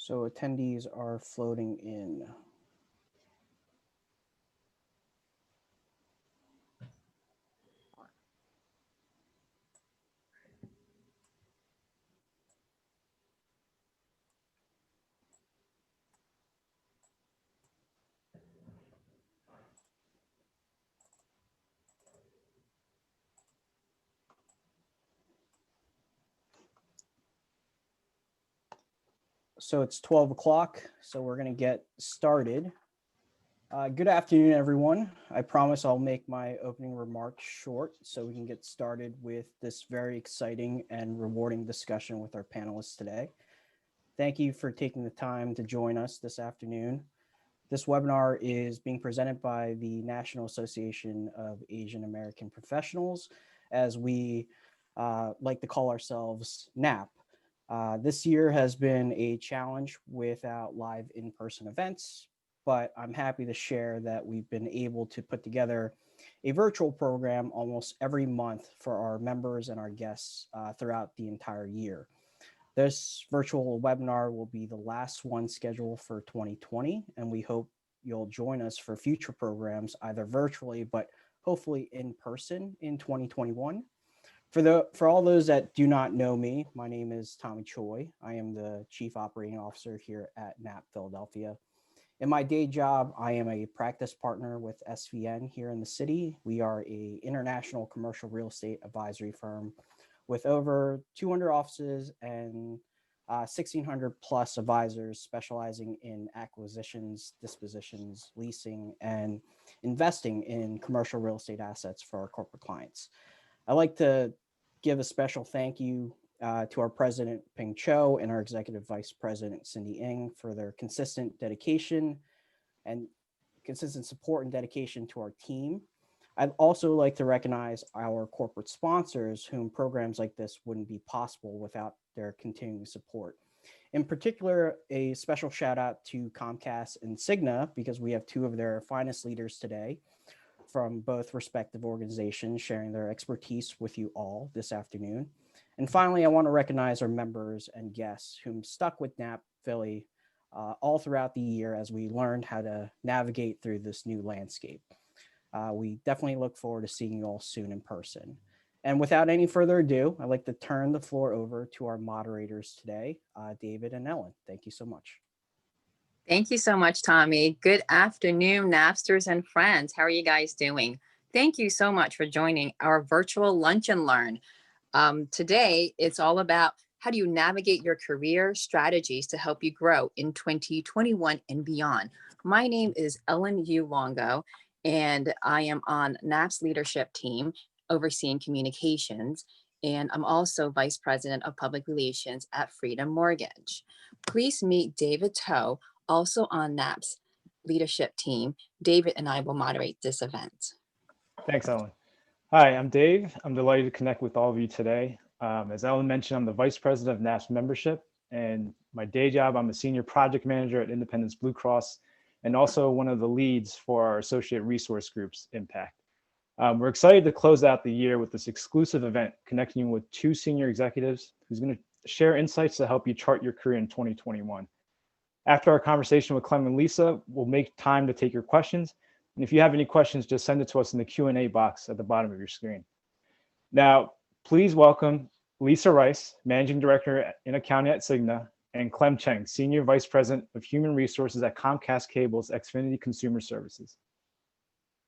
So attendees are floating in. So it's 12 o'clock, so we're going to get started. Good afternoon, everyone. I promise I'll make my opening remarks short so we can get started with this very exciting and rewarding discussion with our panelists today. Thank you for taking the time to join us this afternoon. This webinar is being presented by the National Association of Asian American Professionals, as we like to call ourselves NAP. This year has been a challenge without live in-person events, but I'm happy to share that we've been able to put together a virtual program almost every month for our members and our guests throughout the entire year. This virtual webinar will be the last one scheduled for 2020, and we hope you'll join us for future programs, either virtually, but hopefully in person in 2021. For all those that do not know me, my name is Tommy Choi. I am the Chief Operating Officer here at NAP Philadelphia. In my day job, I am a practice partner with SVN here in the city. We are an international commercial real estate advisory firm with over 200 offices and 1,600 plus advisors specializing in acquisitions, dispositions, leasing, and investing in commercial real estate assets for our corporate clients. I'd like to give a special thank you to our president, Ping Cho, and our executive vice president, Cindy Ng, for their consistent dedication and consistent support and dedication to our team. I'd also like to recognize our corporate sponsors, whom programs like this wouldn't be possible without their continuing support. In particular, a special shout out to Comcast and Cigna, because we have two of their finest leaders today from both respective organizations sharing their expertise with you all this afternoon. And finally, I want to recognize our members and guests whom stuck with NAP Philly all throughout the year as we learned how to navigate through this new landscape. We definitely look forward to seeing you all soon in person. And without any further ado, I'd like to turn the floor over to our moderators today, David and Ellen. Thank you so much. Thank you so much, Tommy. Good afternoon, Napsters and friends. How are you guys doing? Thank you so much for joining our virtual Lunch and Learn. Today, it's all about how do you navigate your career strategies to help you grow in 2021 and beyond. My name is Ellen Yu Longo, and I am on NAP's leadership team overseeing communications, and I'm also Vice President of Public Relations at Freedom Mortgage. Please meet David Toe, also on NAP's leadership team. David and I will moderate this event. Thanks, Ellen. Hi, I'm Dave. I'm delighted to connect with all of you today. As Ellen mentioned, I'm the Vice President of NAP's membership, and my day job, I'm a Senior Project Manager at Independence Blue Cross, and also one of the leads for our Associate Resource Group's Impact. We're excited to close out the year with this exclusive event, connecting you with two senior executives who's going to share insights to help you chart your career in 2021. After our conversation with Clem and Lisa, we'll make time to take your questions. And if you have any questions, just send it to us in the Q&A box at the bottom of your screen. Now, please welcome Lisa Rice, Managing Director in Accounting at Cigna, and Clem Cheng, Senior Vice President of Human Resources at Comcast Cable's Xfinity Consumer Services.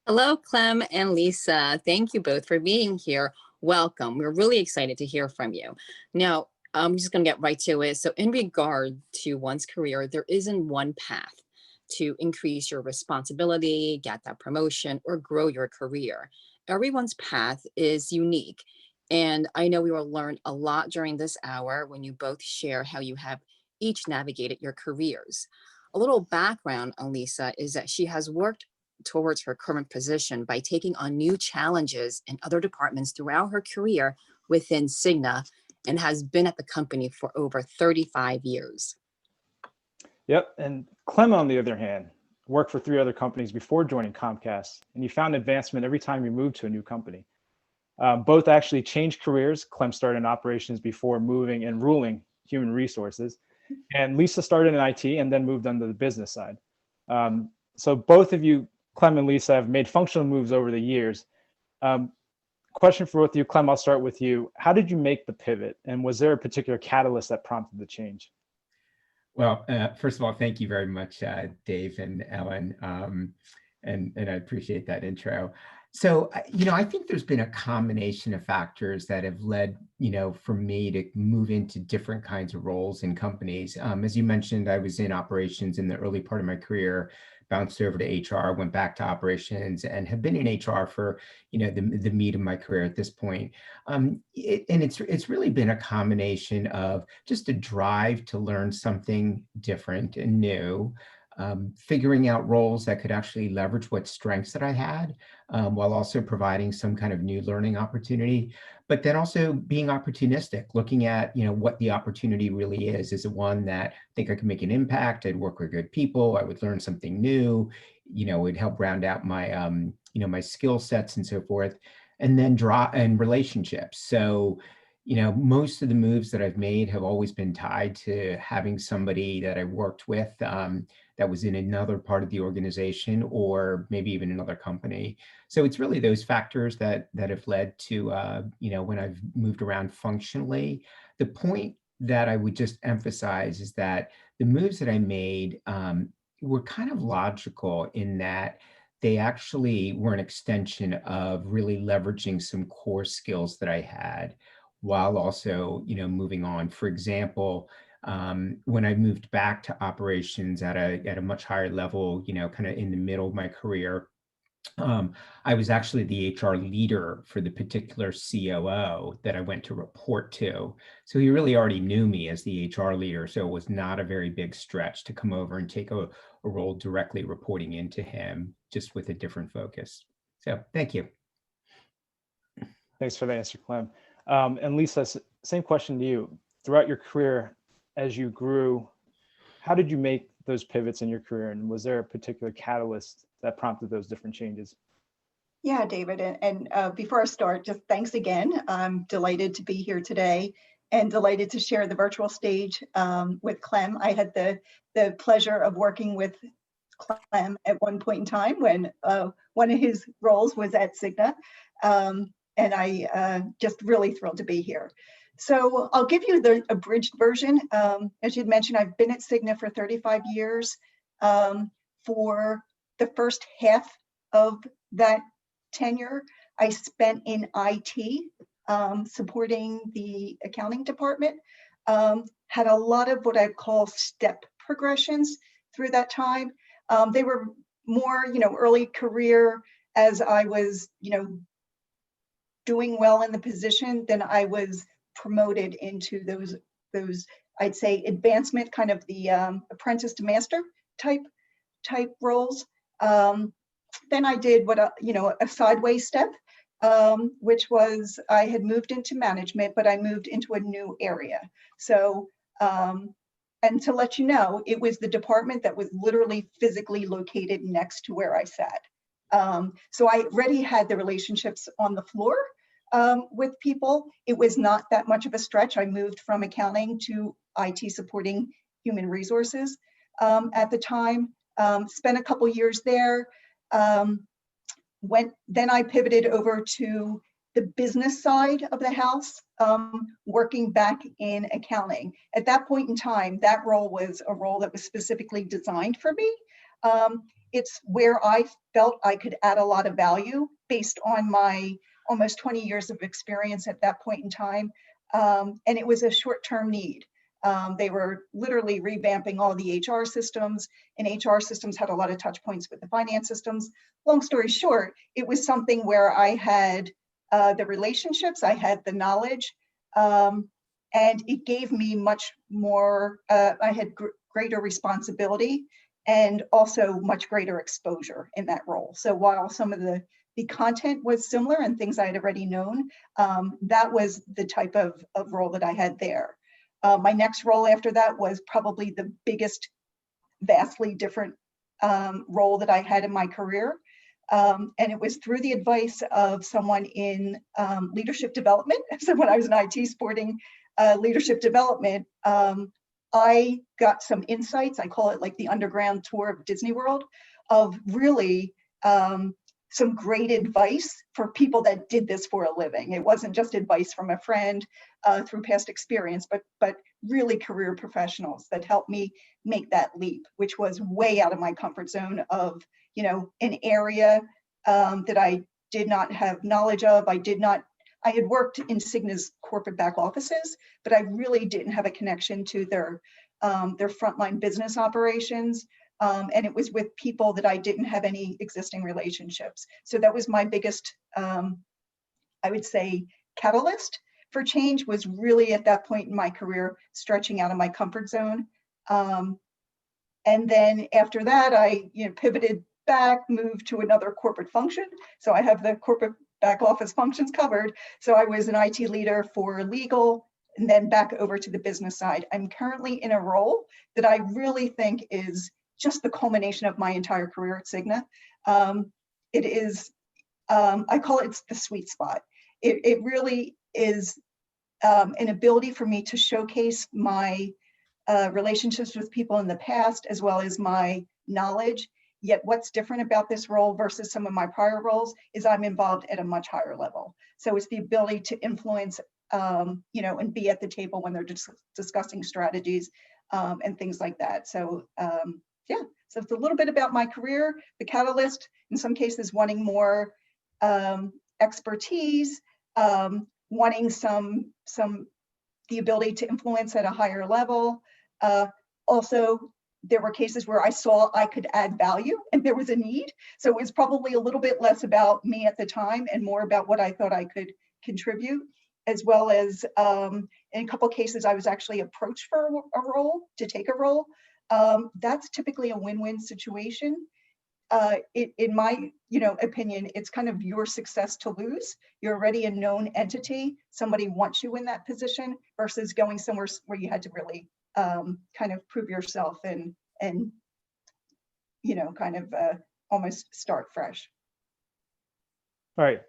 Hello, Clem and Lisa. Thank you both for being here. Welcome. We're really excited to hear from you. Now, I'm just going to get right to it. So in regard to one's career, there isn't one path to increase your responsibility, get that promotion, or grow your career. Everyone's path is unique. And I know we will learn a lot during this hour when you both share how you have each navigated your careers. A little background on Lisa is that she has worked towards her current position by taking on new challenges in other departments throughout her career within Cigna, and has been at the company for over 35 years. Yep, and Clem, on the other hand, worked for 3 other companies before joining Comcast, and he found advancement every time he moved to a new company. Both actually changed careers. Clem started in operations before moving and ruling human resources. And Lisa started in IT and then moved on to the business side. So both of you, Clem and Lisa, have made functional moves over the years. Question for both of you. Clem, I'll start with you. How did you make the pivot? And was there a particular catalyst that prompted the change? Well, first of all, thank you very much, Dave and Ellen, and I appreciate that intro. So, I think there's been a combination of factors that have led, for me to move into different kinds of roles in companies. As you mentioned, I was in operations in the early part of my career, bounced over to HR, went back to operations, and have been in HR for, the meat of my career at this point. And it's really been a combination of just a drive to learn something different and new, figuring out roles that could actually leverage what strengths that I had, while also providing some kind of new learning opportunity, but then also being opportunistic, looking at, what the opportunity really is. Is it one that I think I could make an impact? I'd work with good people. I would learn something new, it'd help round out my, my skill sets and so forth, and then and relationships. So, most of the moves that I've made have always been tied to having somebody that I worked with, that was in another part of the organization or maybe even another company. So it's really those factors that have led to, when I've moved around functionally. The point that I would just emphasize is that the moves that I made were kind of logical in that they actually were an extension of really leveraging some core skills that I had while also, moving on. For example, when I moved back to operations at a much higher level, kind of in the middle of my career, I was actually the HR leader for the particular COO that I went to report to. So he really already knew me as the HR leader. So it was not a very big stretch to come over and take a role directly reporting into him, just with a different focus. So thank you. Thanks for the answer, Clem. And Lisa, same question to you. Throughout your career, as you grew, how did you make those pivots in your career? And was there a particular catalyst that prompted those different changes? Yeah, David, and before I start, just thanks again. I'm delighted to be here today and delighted to share the virtual stage with Clem. I had the pleasure of working with Clem at one point in time when one of his roles was at Cigna. And I just really thrilled to be here. So I'll give you the abridged version. As you'd mentioned, I've been at Cigna for 35 years. For the first half of that tenure, I spent in IT, supporting the accounting department. Had a lot of what I call step progressions through that time. They were more, early career as I was, doing well in the position, then I was promoted into those I'd say advancement, kind of the apprentice to master type roles. Then I did what a sideways step, which was I had moved into management, but I moved into a new area. So and to let you know, it was the department that was literally physically located next to where I sat. So I already had the relationships on the floor with people. It was not that much of a stretch. I moved from accounting to IT supporting human resources at the time. Spent a couple years there. Then I pivoted over to the business side of the house, working back in accounting. At that point in time, that role was a role that was specifically designed for me. It's where I felt I could add a lot of value based on my almost 20 years of experience at that point in time. And it was a short-term need. They were literally revamping all the HR systems, and HR systems had a lot of touch points with the finance systems. Long story short, it was something where I had the relationships, I had the knowledge, and it gave me much more, I had greater responsibility and also much greater exposure in that role. So while some of the content was similar and things I had already known, that was the type of role that I had there. My next role after that was probably the biggest, vastly different role that I had in my career. And it was through the advice of someone in leadership development. So when I was in IT supporting leadership development, I got some insights. I call it like the underground tour of Disney World, of really some great advice for people that did this for a living. It wasn't just advice from a friend through past experience, but really career professionals that helped me make that leap, which was way out of my comfort zone of, you know, an area that I did not have knowledge of. I had worked in Cigna's corporate back offices, but I really didn't have a connection to their frontline business operations. And it was with people that I didn't have any existing relationships. So that was my biggest, I would say, catalyst for change, was really at that point in my career, stretching out of my comfort zone. And then after that, I pivoted back, moved to another corporate function. So I have the corporate back office functions covered. So I was an IT leader for legal, and then back over to the business side. I'm currently in a role that I really think is just the culmination of my entire career at Cigna. It is, I call it the sweet spot. It really is an ability for me to showcase my relationships with people in the past, as well as my knowledge. Yet what's different about this role versus some of my prior roles is I'm involved at a much higher level. So it's the ability to influence, and be at the table when they're discussing strategies and things like that. So yeah, so it's a little bit about my career, the catalyst, in some cases wanting more expertise, wanting the ability to influence at a higher level. Also, there were cases where I saw I could add value and there was a need. So it was probably a little bit less about me at the time and more about what I thought I could contribute, as well as in a couple of cases, I was actually approached for a role, to take a role. That's typically a win-win situation. In my opinion, it's kind of your success to lose. You're already a known entity. Somebody wants you in that position versus going somewhere where you had to really kind of prove yourself and almost start fresh. All right,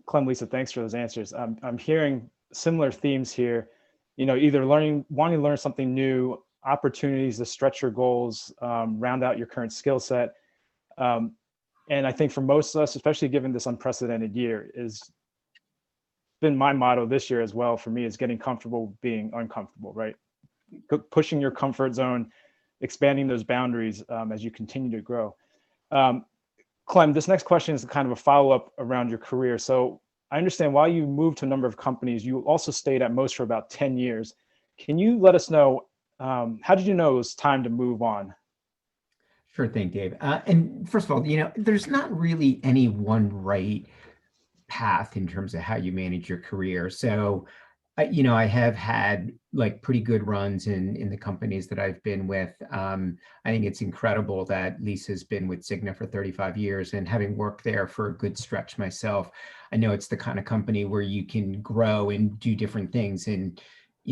Clem, Lisa, thanks for those answers. I'm hearing similar themes here. Either wanting to learn something new, opportunities to stretch your goals, round out your current skill set. And I think for most of us, especially given this unprecedented year, is been my motto this year as well for me, is getting comfortable being uncomfortable, right? Pushing your comfort zone, expanding those boundaries as you continue to grow. Clem, this next question is kind of a follow-up around your career. So I understand while you moved to a number of companies, you also stayed at most for about 10 years. Can you let us know, how did you know it was time to move on? Sure thing, Dave. And first of all, there's not really any one right path in terms of how you manage your career. So, I have had like pretty good runs in the companies that I've been with. I think it's incredible that Lisa's been with Cigna for 35 years, and having worked there for a good stretch myself, I know it's the kind of company where you can grow and do different things and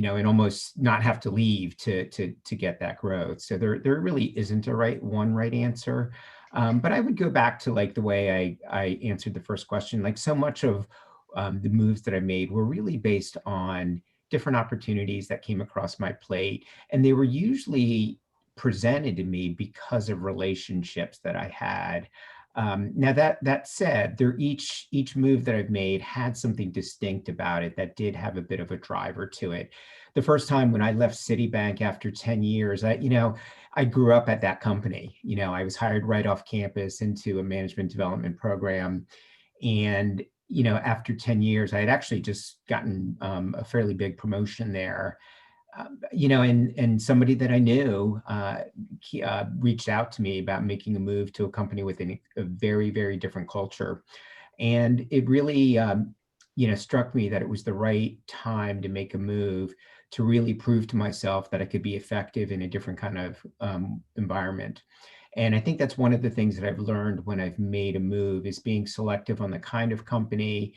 almost not have to leave to get that growth. So there really isn't one right answer. But I would go back to like the way I answered the first question. Like so much of the moves that I made were really based on different opportunities that came across my plate. And they were usually presented to me because of relationships that I had. Now that said, each move that I've made had something distinct about it that did have a bit of a driver to it. The first time when I left Citibank after 10 years, I grew up at that company. I was hired right off campus into a management development program. And, after 10 years, I had actually just gotten a fairly big promotion there. And somebody that I knew reached out to me about making a move to a company with a very, very different culture. And it really, struck me that it was the right time to make a move to really prove to myself that I could be effective in a different kind of environment. And I think that's one of the things that I've learned when I've made a move is being selective on the kind of company,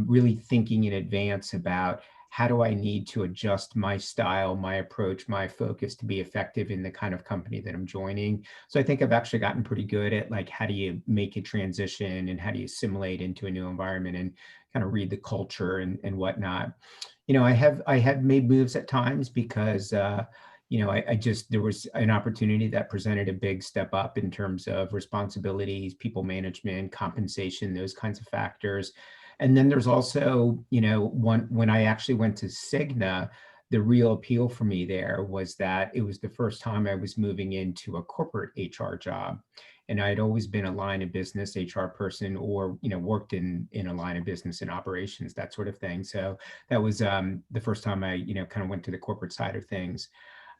really thinking in advance about how do I need to adjust my style, my approach, my focus to be effective in the kind of company that I'm joining. So I think I've actually gotten pretty good at like, how do you make a transition and how do you assimilate into a new environment and kind of read the culture and whatnot. I have made moves at times because, I just, there was an opportunity that presented a big step up in terms of responsibilities, people management, compensation, those kinds of factors. And then there's also, when I actually went to Cigna, the real appeal for me there was that it was the first time I was moving into a corporate HR job. And I'd always been a line of business HR person, or, worked in a line of business and operations, that sort of thing. So that was the first time I, kind of went to the corporate side of things.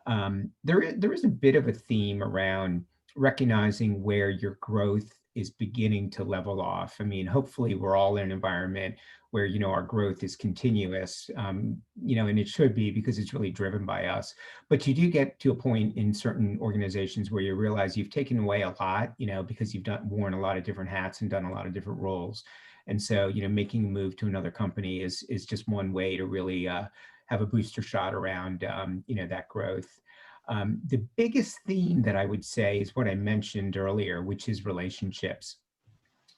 There is a bit of a theme around recognizing where your growth is beginning to level off. I mean, hopefully we're all in an environment where, our growth is continuous, and it should be, because it's really driven by us. But you do get to a point in certain organizations where you realize you've taken away a lot, because you've worn a lot of different hats and done a lot of different roles. And so, making a move to another company is just one way to really have a booster shot around, that growth. The biggest theme that I would say is what I mentioned earlier, which is relationships.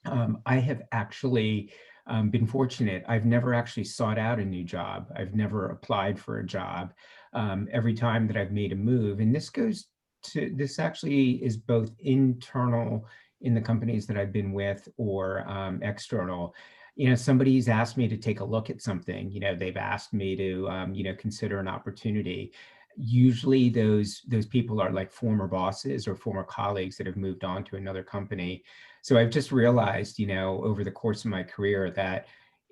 I have actually been fortunate. I've never actually sought out a new job. I've never applied for a job. Every time that I've made a move, and this actually is both internal in the companies that I've been with, or external. Somebody's asked me to take a look at something. They've asked me to consider an opportunity. Usually those people are like former bosses or former colleagues that have moved on to another company. So I've just realized, over the course of my career, that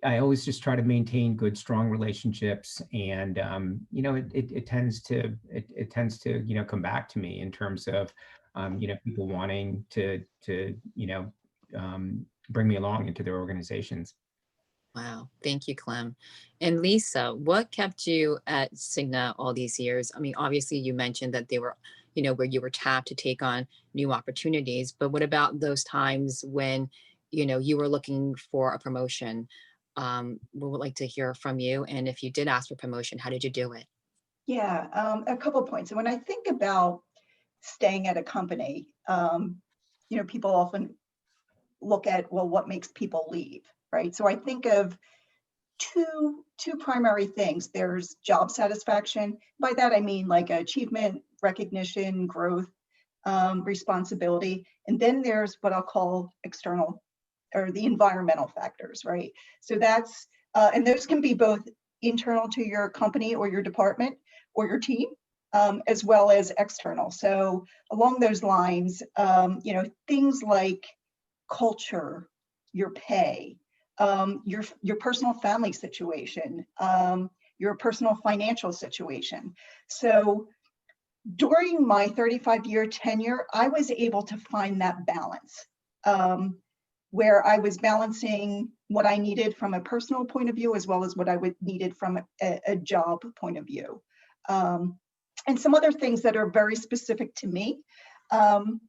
I always just try to maintain good, strong relationships, and it tends to come back to me in terms of people wanting to bring me along into their organizations. Wow. Thank you, Clem. And Lisa, what kept you at Cigna all these years? I mean, obviously you mentioned that they were, where you were tapped to take on new opportunities, but what about those times when, you were looking for a promotion? We would like to hear from you. And if you did ask for promotion, how did you do it? Yeah, a couple points. When I think about staying at a company, people often look at, well, what makes people leave, right? So I think of two primary things. There's job satisfaction. By that I mean like achievement, recognition, growth, responsibility. And then there's what I'll call external, or the environmental factors, right? So that's, and those can be both internal to your company or your department or your team, as well as external. So along those lines, things like culture, your pay, your personal family situation, your personal financial situation. So during my 35-year tenure, I was able to find that balance, where I was balancing what I needed from a personal point of view, as well as what I needed from a job point of view. And some other things that are very specific to me. I'm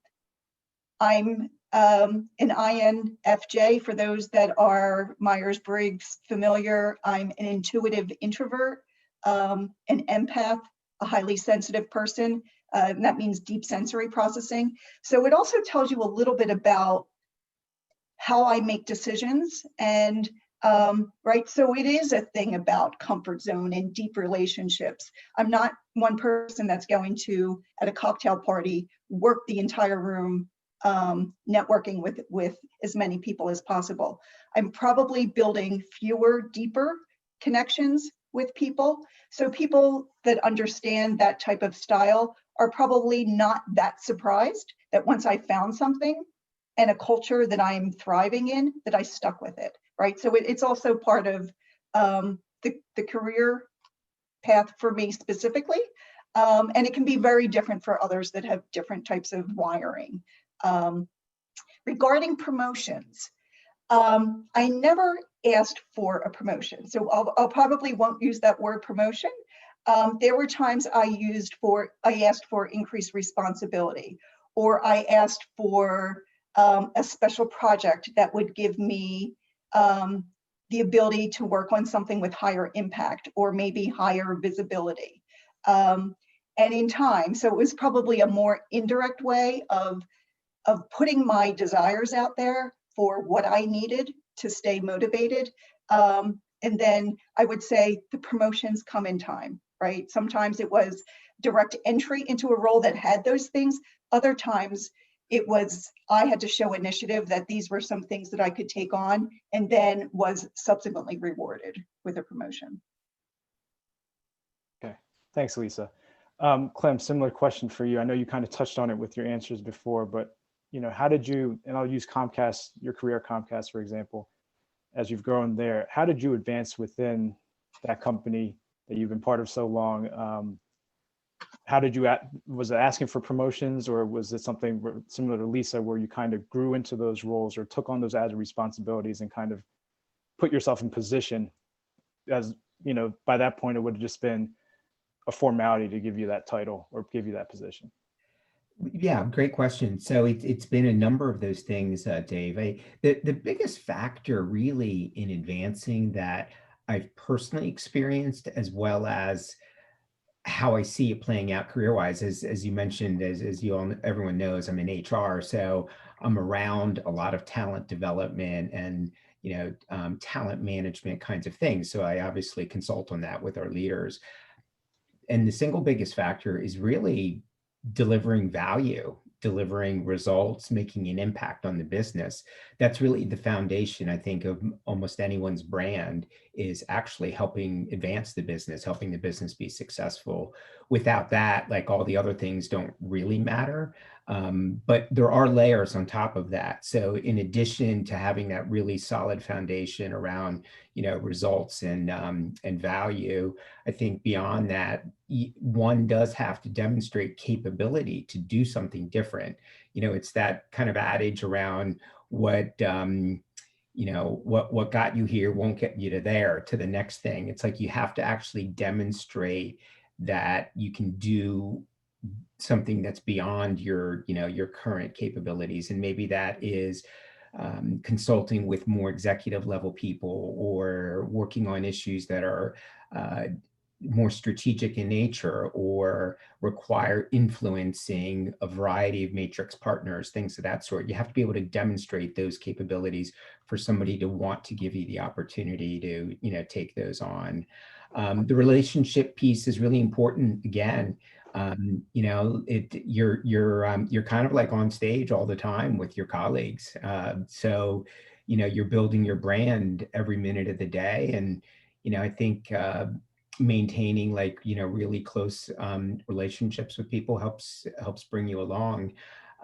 an INFJ, for those that are Myers-Briggs familiar. I'm an intuitive introvert, an empath, a highly sensitive person. And that means deep sensory processing. So it also tells you a little bit about how I make decisions. And right, so it is a thing about comfort zone and deep relationships. I'm not one person that's going to, at a cocktail party, work the entire room networking with as many people as possible. I'm probably building fewer, deeper connections with people. So people that understand that type of style are probably not that surprised that once I found something and a culture that I'm thriving in, that I stuck with it, right? So it's also part of the career path for me specifically. And it can be very different for others that have different types of wiring. Regarding promotions, I never asked for a promotion. So I'll probably won't use that word promotion. There were times I asked for increased responsibility, or I asked for a special project that would give me the ability to work on something with higher impact or maybe higher visibility. And in time, so it was probably a more indirect way of putting my desires out there for what I needed to stay motivated. And then I would say the promotions come in time, right? Sometimes it was direct entry into a role that had those things. Other times it was, I had to show initiative that these were some things that I could take on, and then was subsequently rewarded with a promotion. Okay, thanks, Lisa. Clem, similar question for you. I know you kind of touched on it with your answers before, but how did you, and I'll use Comcast, your career at Comcast, for example, as you've grown there, how did you advance within that company that you've been part of so long? How did you, was it asking for promotions, or was it something similar to Lisa where you kind of grew into those roles or took on those added responsibilities and kind of put yourself in position? As by that point, it would have just been a formality to give you that title or give you that position. Yeah, great question. So it's been a number of those things, Dave. The biggest factor really in advancing that I've personally experienced, as well as how I see it playing out career-wise, as you mentioned, as you all, everyone knows, I'm in HR, so I'm around a lot of talent development and talent management kinds of things. So I obviously consult on that with our leaders. And the single biggest factor is really delivering value, delivering results, making an impact on the business. That's really the foundation, I think, of almost anyone's brand, is actually helping advance the business, helping the business be successful. Without that, like, all the other things don't really matter. But there are layers on top of that. So in addition to having that really solid foundation around, results and value, I think beyond that, one does have to demonstrate capability to do something different. It's that kind of adage around what got you here won't get you to there, to the next thing. It's like you have to actually demonstrate that you can do something that's beyond your current capabilities. And maybe that is consulting with more executive level people, or working on issues that are more strategic in nature, or require influencing a variety of matrix partners, things of that sort. You have to be able to demonstrate those capabilities for somebody to want to give you the opportunity to, take those on. The relationship piece is really important. Again, you're kind of like on stage all the time with your colleagues. So, you're building your brand every minute of the day. And, I think maintaining really close relationships with people helps bring you along.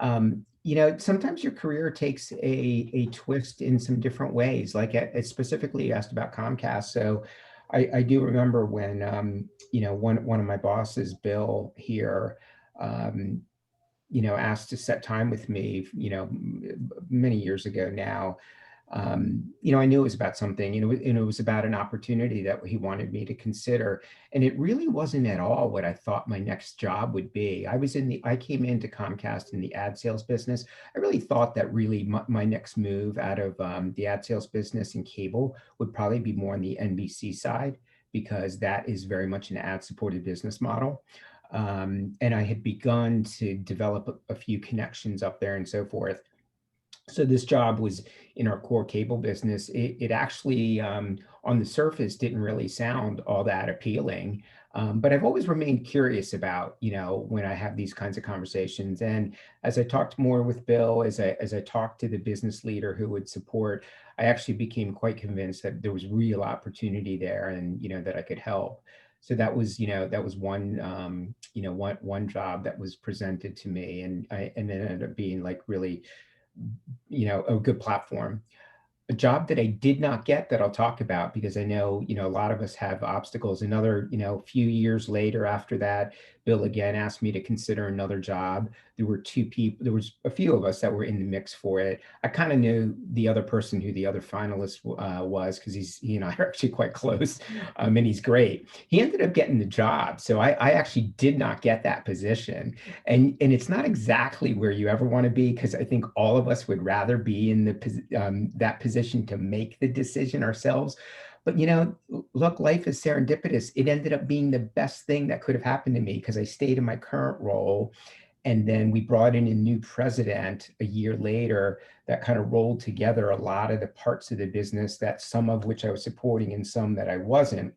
Sometimes your career takes a twist in some different ways. Like, specifically, you asked about Comcast. So I do remember when, one of my bosses, Bill here, asked to set time with me, many years ago now. I knew it was about something, and it was about an opportunity that he wanted me to consider. And it really wasn't at all what I thought my next job would be. I came into Comcast in the ad sales business. I really thought that really my next move out of the ad sales business in cable would probably be more on the NBC side, because that is very much an ad supported business model. And I had begun to develop a few connections up there and so forth. So this job was in our core cable business. It actually, on the surface, didn't really sound all that appealing. But I've always remained curious about, when I have these kinds of conversations. And as I talked more with Bill, as I talked to the business leader who would support, I actually became quite convinced that there was real opportunity there, and, that I could help. So that was one, one job that was presented to me, and it ended up being really, a good platform. A job that I did not get, that I'll talk about, because I know, a lot of us have obstacles. Another, few years later after that, Bill again asked me to consider another job. There was a few of us that were in the mix for it. I kind of knew the other person, who the other finalist was, because he and I are actually quite close, and he's great. He ended up getting the job. So I actually did not get that position. And it's not exactly where you ever want to be, because I think all of us would rather be in that position to make the decision ourselves. But, look, life is serendipitous. It ended up being the best thing that could have happened to me, because I stayed in my current role. And then we brought in a new president a year later that kind of rolled together a lot of the parts of the business, that some of which I was supporting and some that I wasn't.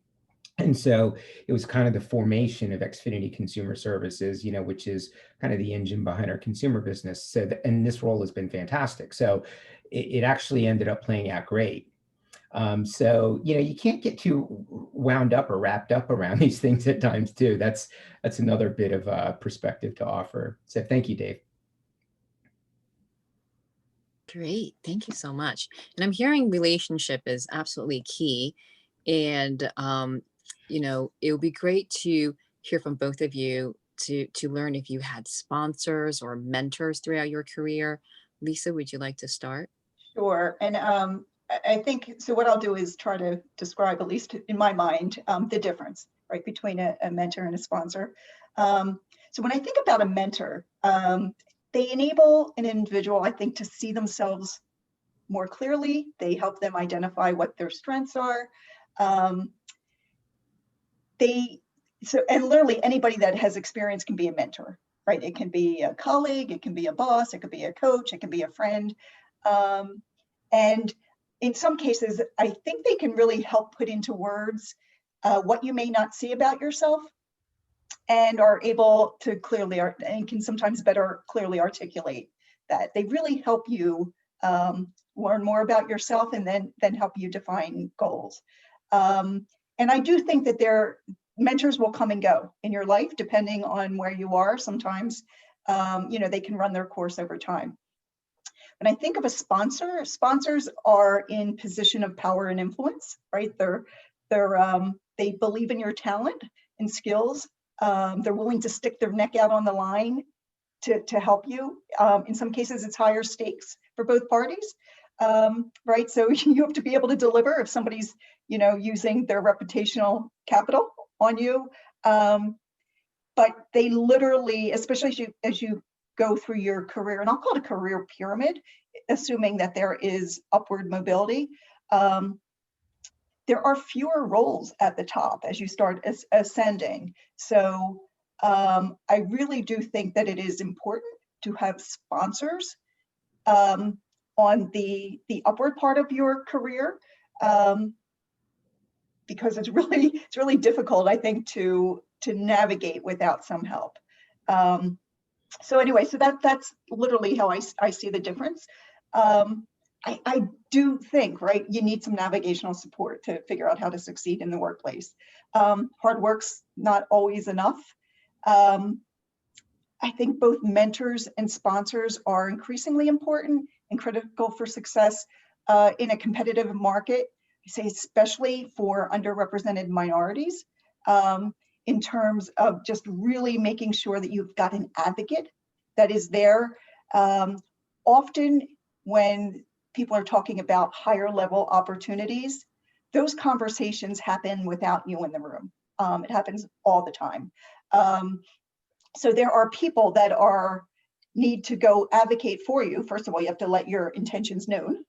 And so it was kind of the formation of Xfinity Consumer Services, which is kind of the engine behind our consumer business. So, and this role has been fantastic. So it actually ended up playing out great. So, you can't get too wound up or wrapped up around these things at times too. That's another bit of perspective to offer. So thank you, Dave. Great. Thank you so much. And I'm hearing relationship is absolutely key. And, it would be great to hear from both of you to learn if you had sponsors or mentors throughout your career. Lisa, would you like to start? Sure. And I think, so what I'll do is try to describe, at least in my mind, the difference, right, between a mentor and a sponsor. So when I think about a mentor, they enable an individual, I think, to see themselves more clearly. They help them identify what their strengths are. And literally anybody that has experience can be a mentor, right? It can be a colleague, it can be a boss, it could be a coach, it can be a friend. And in some cases, I think they can really help put into words what you may not see about yourself, and are able to clearly, and can sometimes better clearly articulate that. They really help you learn more about yourself, and then help you define goals. And I do think that their mentors will come and go in your life, depending on where you are. Sometimes, they can run their course over time. When I think of a sponsor, sponsors are in position of power and influence, right? They believe in your talent and skills. They're willing to stick their neck out on the line to help you. In some cases, it's higher stakes for both parties, right? So you have to be able to deliver if somebody's, using their reputational capital on you. But they literally, especially as you go through your career, and I'll call it a career pyramid, assuming that there is upward mobility. There are fewer roles at the top as you start ascending. So I really do think that it is important to have sponsors on the upward part of your career, because it's really difficult, I think, to navigate without some help. So anyway, so that's literally how I see the difference. I do think, right, you need some navigational support to figure out how to succeed in the workplace. Hard work's not always enough. I think both mentors and sponsors are increasingly important and critical for success in a competitive market. I say especially for underrepresented minorities, in terms of just really making sure that you've got an advocate that is there. Often when people are talking about higher level opportunities, those conversations happen without you in the room. It happens all the time. So there are people that need to go advocate for you. First of all, you have to let your intentions known.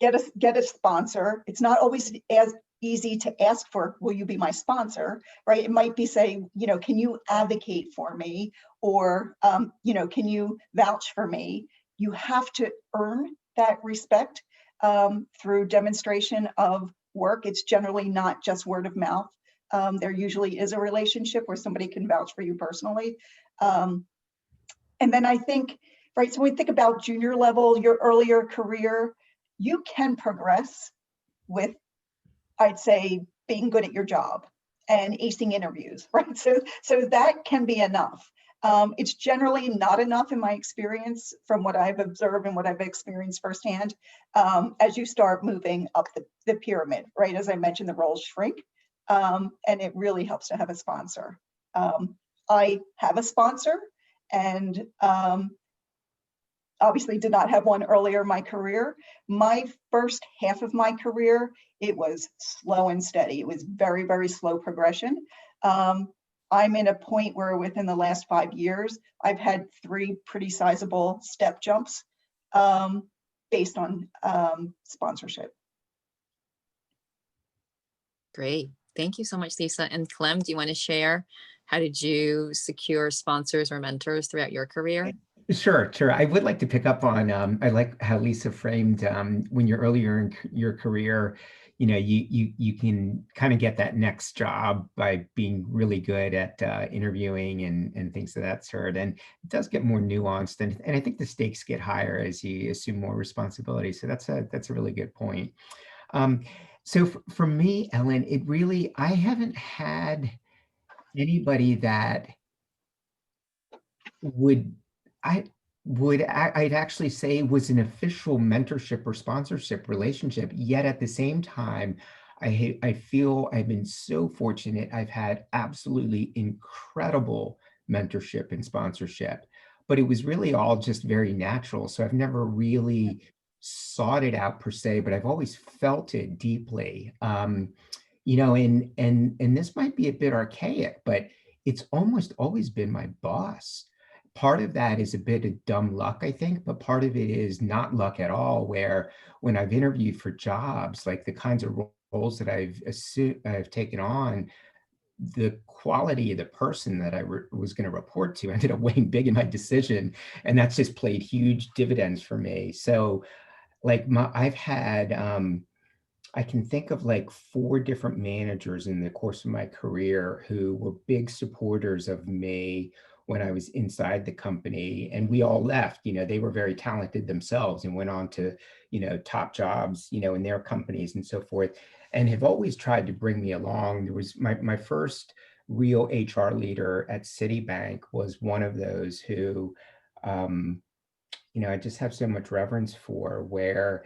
Get a sponsor. It's not always as easy to ask for, will you be my sponsor, right? It might be saying, can you advocate for me? Or, can you vouch for me? You have to earn that respect through demonstration of work. It's generally not just word of mouth. There usually is a relationship where somebody can vouch for you personally. And then I think, right, so when we think about junior level, your earlier career, you can progress with, I'd say, being good at your job and acing interviews, right? So that can be enough. It's generally not enough in my experience from what I've observed and what I've experienced firsthand as you start moving up the pyramid, right? As I mentioned, the roles shrink, and it really helps to have a sponsor. I have a sponsor, and obviously did not have one earlier in my career. My first half of my career, it was slow and steady. It was very, very slow progression. I'm in a point where within the last 5 years, I've had 3 pretty sizable step jumps based on sponsorship. Great. Thank you so much, Lisa. And Clem, do you want to share, how did you secure sponsors or mentors throughout your career? Sure. I would like to pick up on, I like how Lisa framed when you're earlier in your career, you can kind of get that next job by being really good at interviewing and things of that sort. And it does get more nuanced, and I think the stakes get higher as you assume more responsibility. So that's a really good point. So for me, Ellen, I haven't had anybody that I'd actually say was an official mentorship or sponsorship relationship. Yet at the same time, I feel I've been so fortunate. I've had absolutely incredible mentorship and sponsorship, but it was really all just very natural. So I've never really sought it out per se, but I've always felt it deeply. And this might be a bit archaic, but it's almost always been my boss. Part of that is a bit of dumb luck, I think, but part of it is not luck at all, where when I've interviewed for jobs, like the kinds of roles that I've taken on, the quality of the person that I was going to report to ended up weighing big in my decision. And that's just played huge dividends for me. So like I've had, I can think of like 4 different managers in the course of my career who were big supporters of me when I was inside the company, and we all left. They were very talented themselves and went on to, top jobs, in their companies and so forth, and have always tried to bring me along. There was my first real HR leader at Citibank was one of those who, I just have so much reverence for, where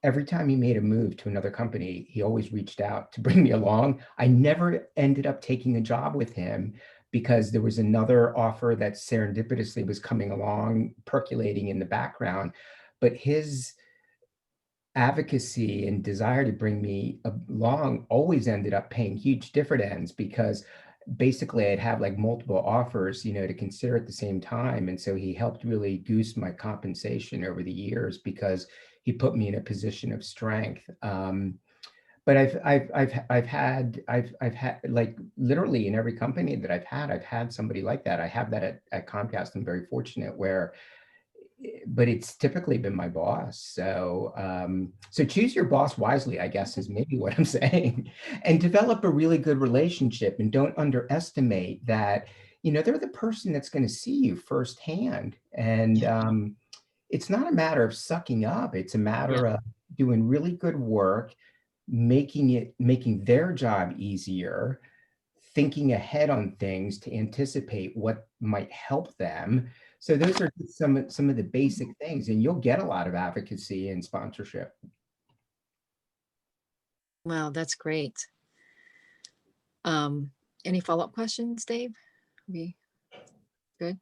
every time he made a move to another company, he always reached out to bring me along. I never ended up taking a job with him because there was another offer that serendipitously was coming along, percolating in the background. But his advocacy and desire to bring me along always ended up paying huge dividends, because basically I'd have like multiple offers, to consider at the same time. And so he helped really goose my compensation over the years because he put me in a position of strength. But I've had like literally in every company that I've had somebody like that. I have that at Comcast. I'm very fortunate but it's typically been my boss. So so choose your boss wisely, I guess, is maybe what I'm saying, and develop a really good relationship, and don't underestimate that, they're the person that's going to see you firsthand. And it's not a matter of sucking up. It's a matter of doing really good work, making their job easier, thinking ahead on things to anticipate what might help them. So those are some of the basic things, and you'll get a lot of advocacy and sponsorship. Wow, that's great. Any follow-up questions, Dave? We good?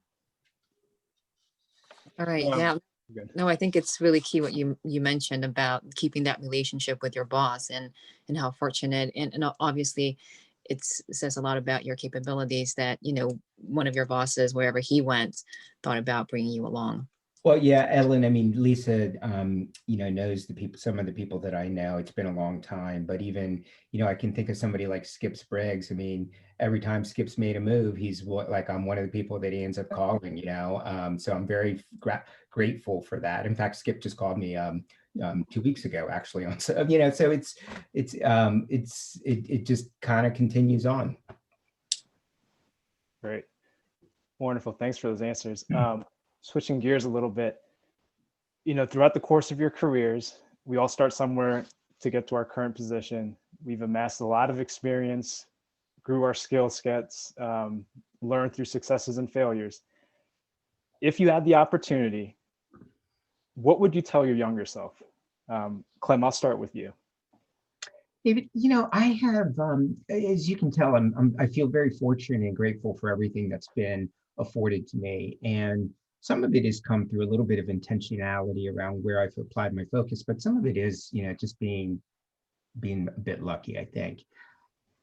All right. Yeah. Good. No, I think it's really key what you mentioned about keeping that relationship with your boss, and how fortunate, and obviously it says a lot about your capabilities that, one of your bosses, wherever he went, thought about bringing you along. Well, yeah, Ellen, I mean, Lisa, knows some of the people that I know. It's been a long time, but even, I can think of somebody like Skip Spriggs. I mean, every time Skip's made a move, he's like, I'm one of the people that he ends up calling, so I'm very grateful for that. In fact, Skip just called me 2 weeks ago, actually, so it just kind of continues on. Great. Wonderful. Thanks for those answers. Switching gears a little bit, throughout the course of your careers, we all start somewhere to get to our current position. We've amassed a lot of experience, grew our skill sets, learned through successes and failures. If you had the opportunity, what would you tell your younger self? Clem, I'll start with you. David, I have, as you can tell, I feel very fortunate and grateful for everything that's been afforded to me. And some of it has come through a little bit of intentionality around where I've applied my focus, but some of it is, just being a bit lucky, I think.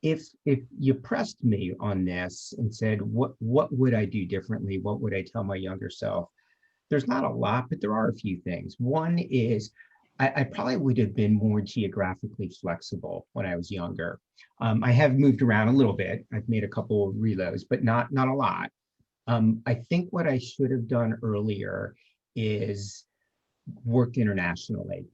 If you pressed me on this and said, what would I do differently? What would I tell my younger self? There's not a lot, but there are a few things. One is I probably would have been more geographically flexible when I was younger. I have moved around a little bit. I've made a couple of reloads, but not a lot. I think what I should have done earlier is worked internationally.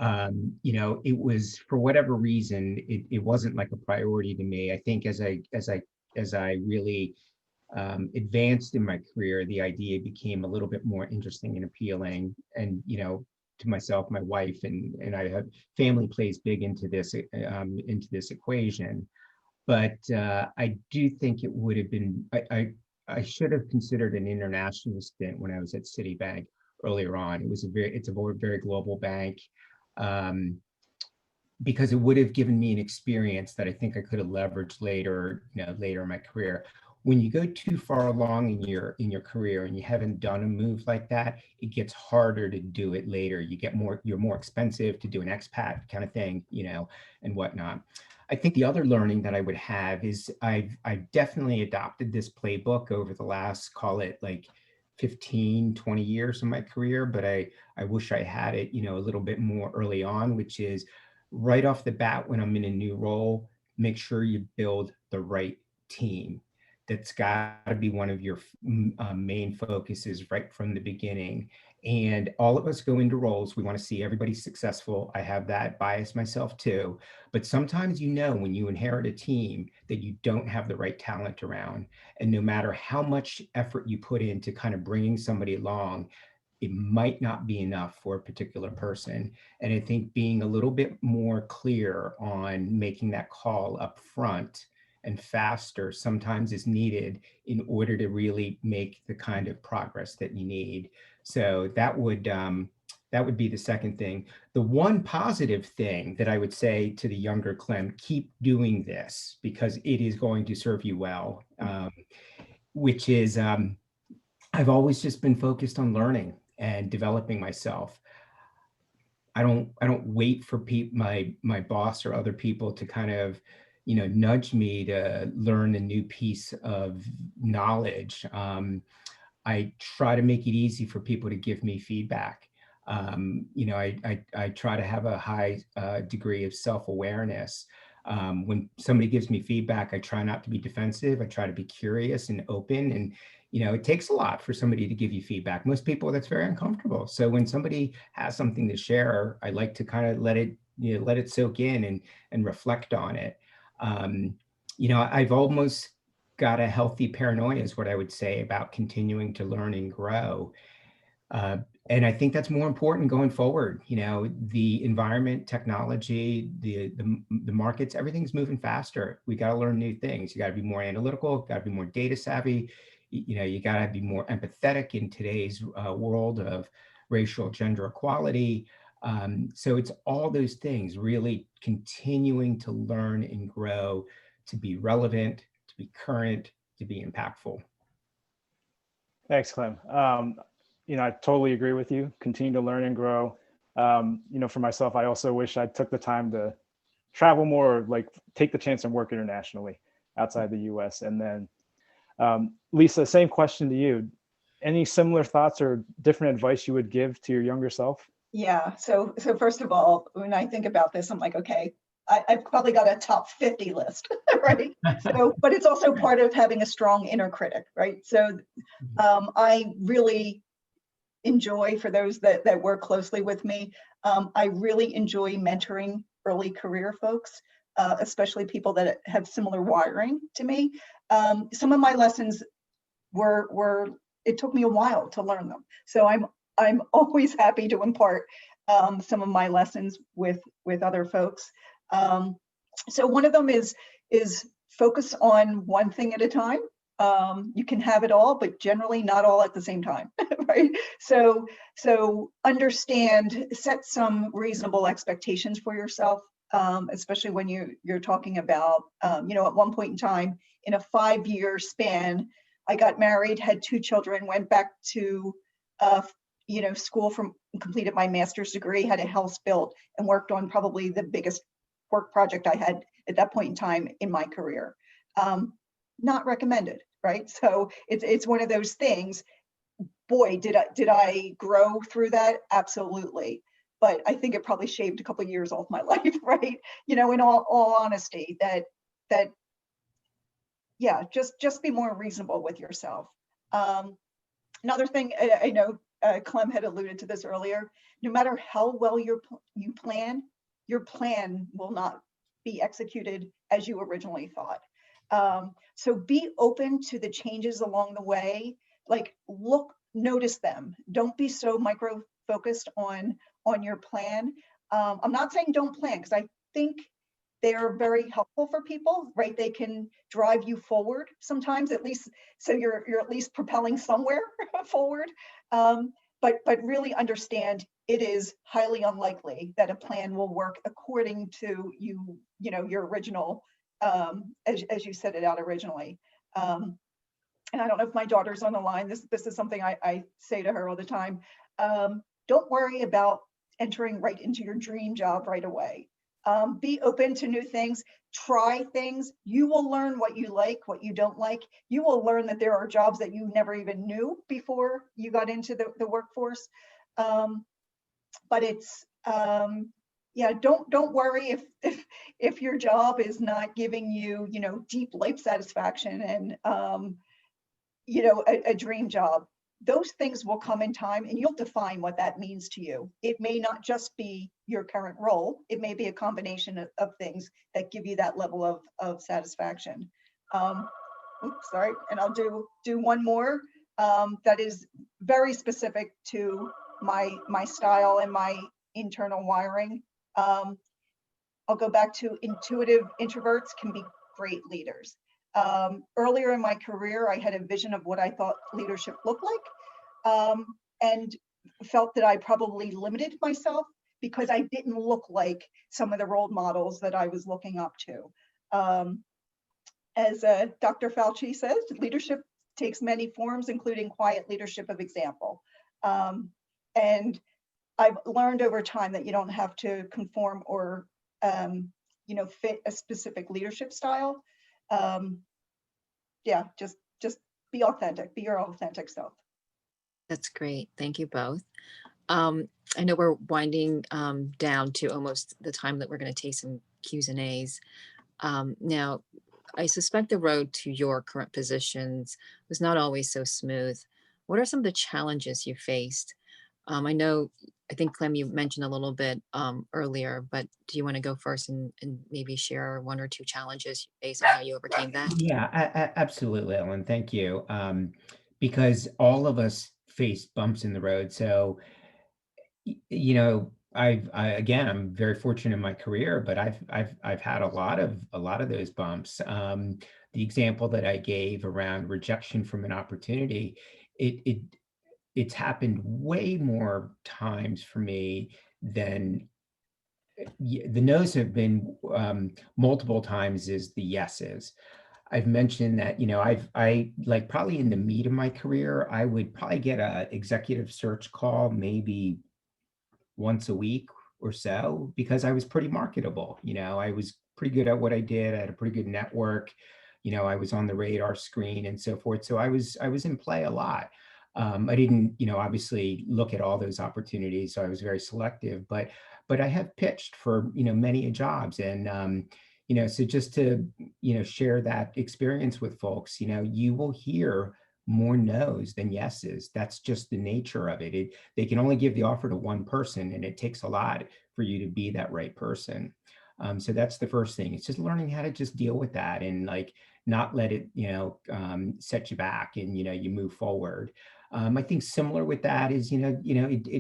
You know, it was, for whatever reason, it wasn't like a priority to me. I think as I really advanced in my career, the idea became a little bit more interesting and appealing. And, you know, to myself, my wife, and I have family plays big into this equation. But I do think it would have been, I should have considered an international stint when I was at Citibank earlier on. It's a very global bank. Um, because it would have given me an experience that I think I could have leveraged later, you know, later in my career. When you go too far along in your career and you haven't done a move like that, it gets harder to do it later. You're more expensive to do an expat kind of thing, you know, and whatnot. I think the other learning that I would have is I've definitely adopted this playbook over the last, call it like 15, 20 years of my career, but I wish I had it, you know, a little bit more early on, which is right off the bat when I'm in a new role, make sure you build the right team. That's got to be one of your main focuses right from the beginning. And all of us go into roles, we want to see everybody successful. I have that bias myself too. But sometimes, you know, when you inherit a team that you don't have the right talent around, and no matter how much effort you put into kind of bringing somebody along, it might not be enough for a particular person. And I think being a little bit more clear on making that call up front and faster sometimes is needed in order to really make the kind of progress that you need. So that would be the second thing. The one positive thing that I would say to the younger Clem, keep doing this because it is going to serve you well, which is I've always just been focused on learning and developing myself. I don't wait for my boss or other people to kind of, you know, nudge me to learn a new piece of knowledge. I try to make it easy for people to give me feedback. You know, I try to have a high degree of self-awareness. When somebody gives me feedback, I try not to be defensive. I try to be curious and open. And, you know, it takes a lot for somebody to give you feedback. Most people, that's very uncomfortable. So when somebody has something to share, I like to kind of let it soak in and reflect on it. You know, I've almost got a healthy paranoia is what I would say about continuing to learn and grow. And I think that's more important going forward. You know, the environment, technology, the markets, everything's moving faster. We got to learn new things. You got to be more analytical, got to be more data savvy. You know, you got to be more empathetic in today's world of racial gender equality. So it's all those things, really continuing to learn and grow, to be relevant, to be current, to be impactful. Thanks, Clem. You know, I totally agree with you. Continue to learn and grow. You know, for myself, I also wish I took the time to travel more, like take the chance and work internationally outside the US. And then, Lisa, same question to you. Any similar thoughts or different advice you would give to your younger self? Yeah, so first of all, when I think about this, I'm like, okay, I've probably got a top 50 list, right? So, but it's also part of having a strong inner critic, right? So I really enjoy, for those that work closely with me, I really enjoy mentoring early career folks, especially people that have similar wiring to me. Some of my lessons were it took me a while to learn them. So I'm always happy to impart some of my lessons with other folks. So one of them is focus on one thing at a time. You can have it all, but generally not all at the same time, right? So understand, set some reasonable expectations for yourself, especially when you're talking about, you know, at one point in time, in a 5-year span, I got married, had 2 children, went back to, you know, school, completed my master's degree, had a house built, and worked on probably the biggest work project I had at that point in time in my career. Not recommended, right? So it's one of those things. Boy, did I grow through that? Absolutely. But I think it probably shaved a couple of years off my life, right? You know, in all honesty, that yeah, just be more reasonable with yourself. Another thing, I know Clem had alluded to this earlier, no matter how well you plan, your plan will not be executed as you originally thought. So be open to the changes along the way, like notice them. Don't be so micro focused on your plan. I'm not saying don't plan, because I think they are very helpful for people, right? They can drive you forward sometimes, at least, so you're at least propelling somewhere forward. But really understand it is highly unlikely that a plan will work according to your original, as you set it out originally. And I don't know if my daughter's on the line. This is something I say to her all the time. Don't worry about entering right into your dream job right away. Be open to new things, try things. You will learn what you like, what you don't like. You will learn that there are jobs that you never even knew before you got into the workforce. But it's, yeah, don't worry if your job is not giving you, deep life satisfaction and, a dream job. Those things will come in time, and you'll define what that means to you. It may not just be your current role. It may be a combination of things that give you that level of satisfaction. Oops, sorry, and I'll do one more that is very specific to my style and my internal wiring. I'll go back to intuitive introverts can be great leaders. Earlier in my career, I had a vision of what I thought leadership looked like, and felt that I probably limited myself because I didn't look like some of the role models that I was looking up to. As Dr. Fauci says, leadership takes many forms, including quiet leadership of example. And I've learned over time that you don't have to conform or fit a specific leadership style. Yeah, just be authentic, be your authentic self. That's great. Thank you both. I know we're winding down to almost the time that we're going to take some Q's and A's. Now, I suspect the road to your current positions was not always so smooth. What are some of the challenges you faced? I think Clem, you mentioned a little bit earlier, but do you want to go first and maybe share one or two challenges you faced and how you overcame that? Yeah, absolutely, Ellen. Thank you. Because all of us face bumps in the road. So, again, I'm very fortunate in my career, but I've had a lot of those bumps. The example that I gave around rejection from an opportunity, it's happened way more times for me than the no's have been multiple times is the yeses. I've mentioned that, I like probably in the meat of my career, I would probably get a executive search call maybe once a week or so because I was pretty marketable. I was pretty good at what I did. I had a pretty good network. I was on the radar screen and so forth. So I was in play a lot. I didn't, obviously look at all those opportunities. So I was very selective, but I have pitched for, many jobs. And, so just to, share that experience with folks, you will hear more no's than yeses. That's just the nature of it. They can only give the offer to one person, and it takes a lot for you to be that right person. So that's the first thing. It's just learning how to just deal with that and not let it, set you back and, you move forward. I think similar with that is,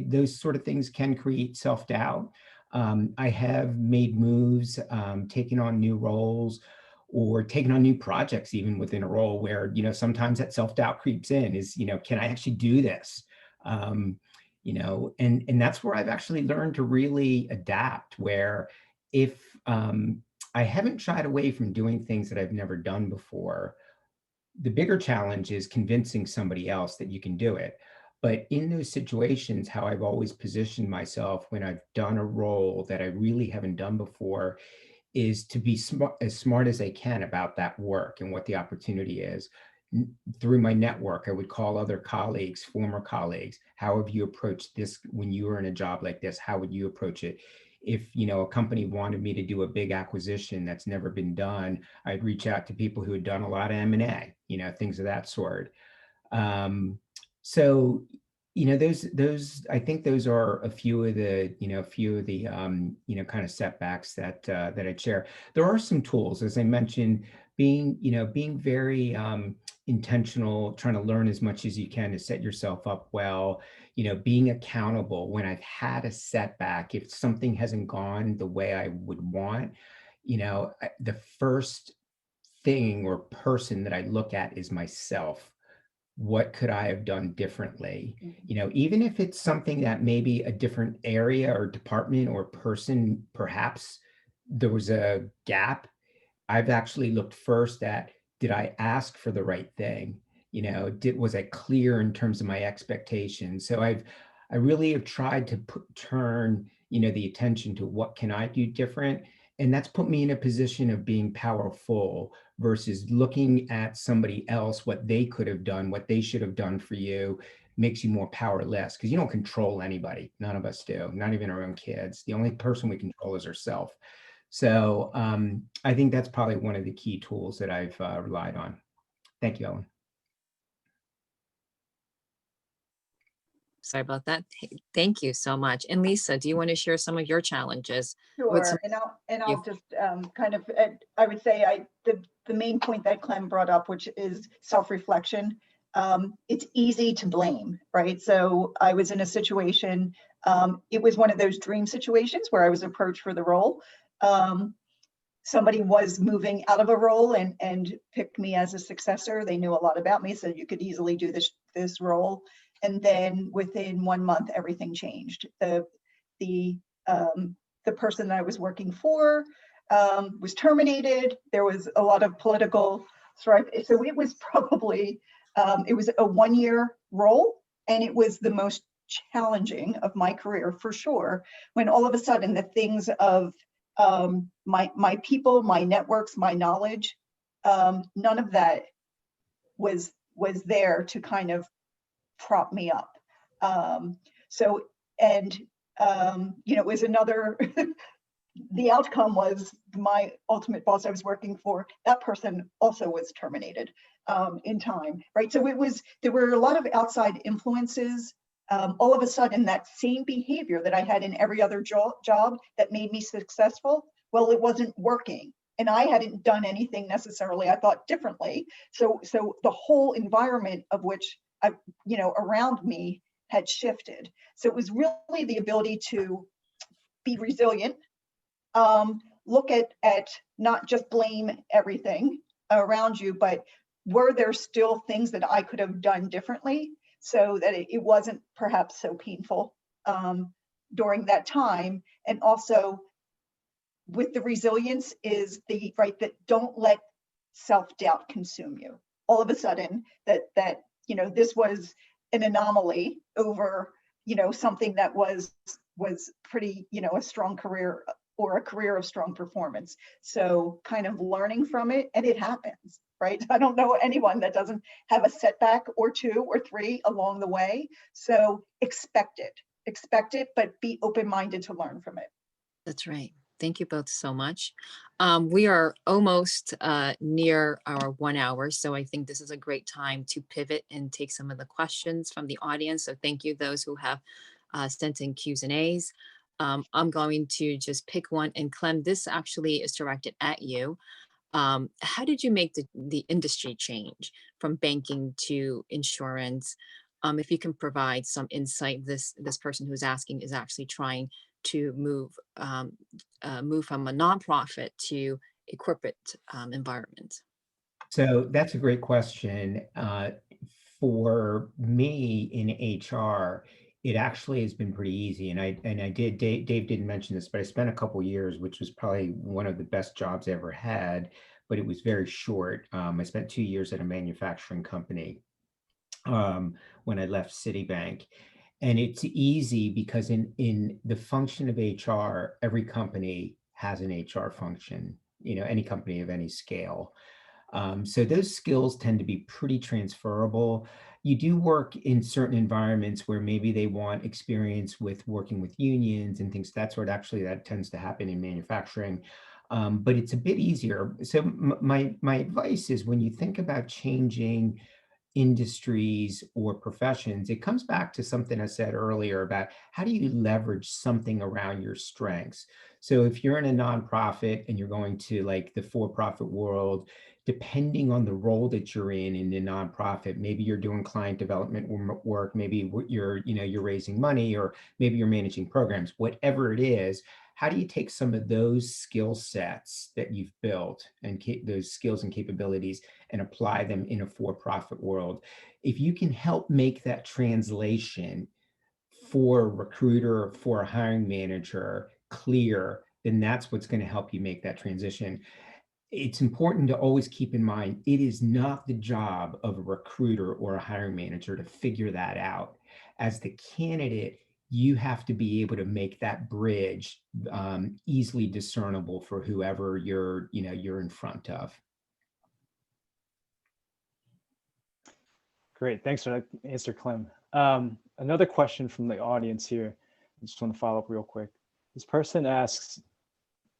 those sort of things can create self-doubt. I have made moves, taken on new roles or taking on new projects, even within a role where, sometimes that self-doubt creeps in is, can I actually do this? And that's where I've actually learned to really adapt, where if I haven't shied away from doing things that I've never done before, the bigger challenge is convincing somebody else that you can do it. But in those situations, how I've always positioned myself when I've done a role that I really haven't done before is to be as smart as I can about that work and what the opportunity is. Through my network, I would call other colleagues, former colleagues, how have you approached this when you were in a job like this? How would you approach it? If, a company wanted me to do a big acquisition that's never been done, I'd reach out to people who had done a lot of M&A, things of that sort. So I think those are a few of the, kind of setbacks that I'd share. There are some tools, as I mentioned, being very intentional, trying to learn as much as you can to set yourself up well, being accountable when I've had a setback, if something hasn't gone the way I would want, the first thing or person that I look at is myself. What could I have done differently? Even if it's something that maybe a different area or department or person, perhaps there was a gap. I've actually looked first at, did I ask for the right thing? Was I clear in terms of my expectations? So I really have tried to turn, the attention to what can I do different? And that's put me in a position of being powerful versus looking at somebody else, what they could have done, what they should have done for you, makes you more powerless because you don't control anybody. None of us do, not even our own kids. The only person we control is ourselves. So I think that's probably one of the key tools that I've relied on. Thank you, Ellen. Sorry about that. Thank you so much. And Lisa, do you want to share some of your challenges? Sure, and I'll just kind of, I would say the main point that Clem brought up, which is self-reflection. It's easy to blame, right? So I was in a situation, it was one of those dream situations where I was approached for the role. Somebody was moving out of a role and picked me as a successor. They knew a lot about me, so you could easily do this role. And then within 1 month, everything changed. The person that I was working for was terminated. There was a lot of political strife. So it was probably, it was a 1-year role, and it was the most challenging of my career for sure, when all of a sudden the things of my people, my networks, my knowledge, none of that was there to kind of prop me up. It was another, the outcome was my ultimate boss I was working for, that person also was terminated in time, right? So there were a lot of outside influences. All of a sudden, that same behavior that I had in every other job that made me successful, well, it wasn't working. And I hadn't done anything necessarily, I thought differently. So the whole environment of which around me had shifted. So it was really the ability to be resilient, look at not just blame everything around you, but were there still things that I could have done differently so that it wasn't perhaps so painful during that time. And also with the resilience is the right that don't let self-doubt consume you. All of a sudden that this was an anomaly over, something that was pretty, a strong career or a career of strong performance. So kind of learning from it, and it happens, right? I don't know anyone that doesn't have a setback or 2 or 3 along the way. So expect it, but be open-minded to learn from it. That's right. Thank you both so much. We are almost near our 1 hour, so I think this is a great time to pivot and take some of the questions from the audience. So thank you those who have sent in Q's and A's. I'm going to just pick one, and Clem, this actually is directed at you. How did you make the industry change from banking to insurance? If you can provide some insight, this person who's asking is actually trying to move from a nonprofit to a corporate environment. So that's a great question. For me in HR, it actually has been pretty easy. And I did, Dave didn't mention this, but I spent a couple years, which was probably one of the best jobs I ever had, but it was very short. I spent 2 years at a manufacturing company when I left Citibank. And it's easy because in the function of HR, every company has an HR function, any company of any scale. So those skills tend to be pretty transferable. You do work in certain environments where maybe they want experience with working with unions and things of that sort. Actually, that tends to happen in manufacturing, but it's a bit easier. So my advice is when you think about changing industries or professions, it comes back to something I said earlier about how do you leverage something around your strengths. So if you're in a nonprofit and you're going to like the for-profit world, depending on the role that you're in the nonprofit, maybe you're doing client development work, maybe you're raising money, or maybe you're managing programs, whatever it is. How do you take some of those skill sets that you've built and those skills and capabilities and apply them in a for-profit world? If you can help make that translation for a recruiter, for a hiring manager clear, then that's what's going to help you make that transition. It's important to always keep in mind, it is not the job of a recruiter or a hiring manager to figure that out. As the candidate, you have to be able to make that bridge easily discernible for whoever you're in front of. Great, thanks for that answer, Clem. Another question from the audience here. I just want to follow up real quick. This person asks,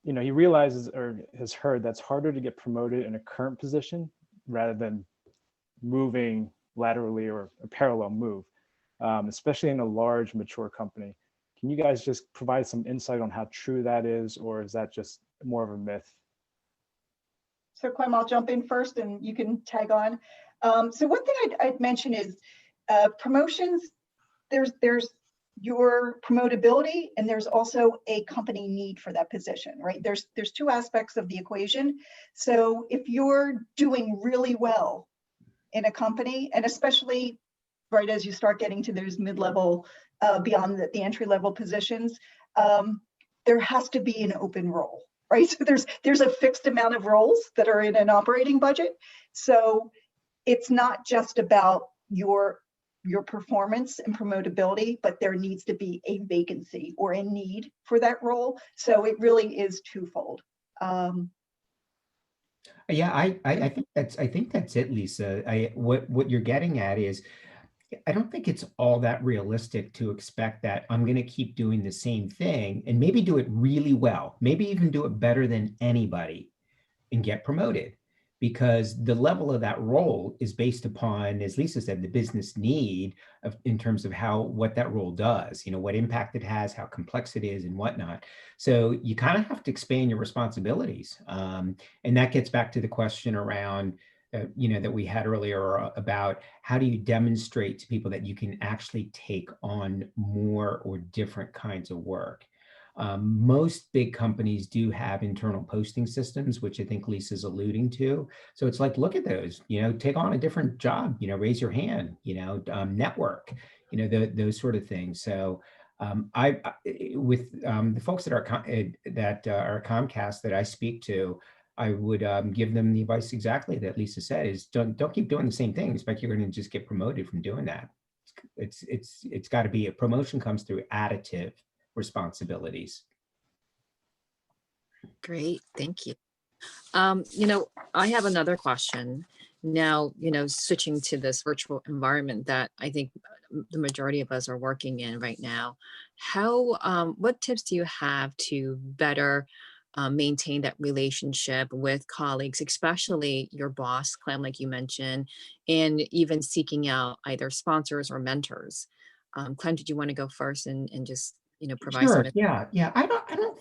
he realizes or has heard that's harder to get promoted in a current position rather than moving laterally or a parallel move, especially in a large, mature company. Can you guys just provide some insight on how true that is, or is that just more of a myth? So Clem, I'll jump in first and you can tag on. So one thing I'd mention is promotions, there's your promotability and there's also a company need for that position, right? There's two aspects of the equation. So if you're doing really well in a company, and especially right as you start getting to those mid-level, beyond the entry-level positions, there has to be an open role, right? So there's a fixed amount of roles that are in an operating budget. So it's not just about your performance and promotability, but there needs to be a vacancy or a need for that role. So it really is twofold. Yeah, I think that's it, Lisa. What you're getting at is, I don't think it's all that realistic to expect that I'm going to keep doing the same thing and maybe do it really well, maybe even do it better than anybody and get promoted, because the level of that role is based upon, as Lisa said, the business need in terms of what that role does, what impact it has, how complex it is and whatnot. So you kind of have to expand your responsibilities. And that gets back to the question around that we had earlier about how do you demonstrate to people that you can actually take on more or different kinds of work. Most big companies do have internal posting systems, which I think Lisa's alluding to. So it's like, look at those, take on a different job, raise your hand, network, those sort of things. So with the folks that are Comcast that I speak to, I would give them the advice exactly that Lisa said, is don't keep doing the same thing. Expect you're going to just get promoted from doing that. It's got to be, a promotion comes through additive responsibilities. Great, thank you. I have another question. Now, switching to this virtual environment that I think the majority of us are working in right now, what tips do you have to better maintain that relationship with colleagues, especially your boss, Clem, like you mentioned, and even seeking out either sponsors or mentors? Clem, did you want to go first and just provide Sure. some? Yeah. I don't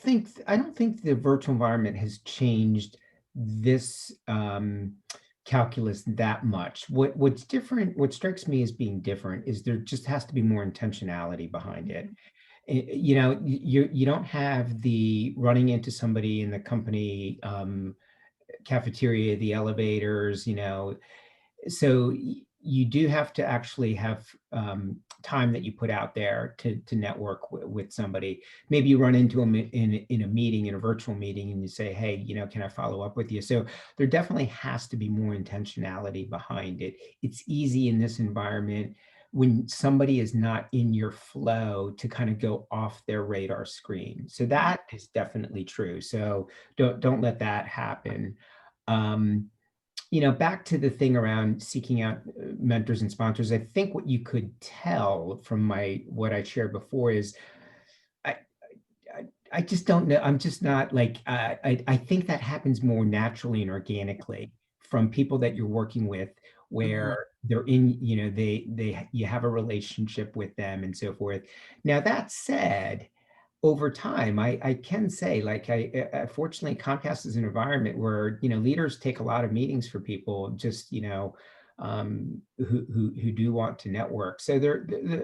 think the virtual environment has changed this calculus that much. What's different, what strikes me as being different, is there just has to be more intentionality behind it. You don't have the running into somebody in the company cafeteria, the elevators, so you do have to actually have time that you put out there to network with somebody. Maybe you run into them in a meeting, in a virtual meeting, and you say, hey, can I follow up with you? So there definitely has to be more intentionality behind it. It's easy in this environment, when somebody is not in your flow, to kind of go off their radar screen. So that is definitely true. So don't let that happen. Back to the thing around seeking out mentors and sponsors, I think what you could tell from what I shared before is I just don't know. I'm just not like, I think that happens more naturally and organically from people that you're working with, where they're in, you know, you have a relationship with them and so forth. Now, that said, over time, I can say, like, fortunately, Comcast is an environment where, you know, leaders take a lot of meetings for people, just, you know, who do want to network. So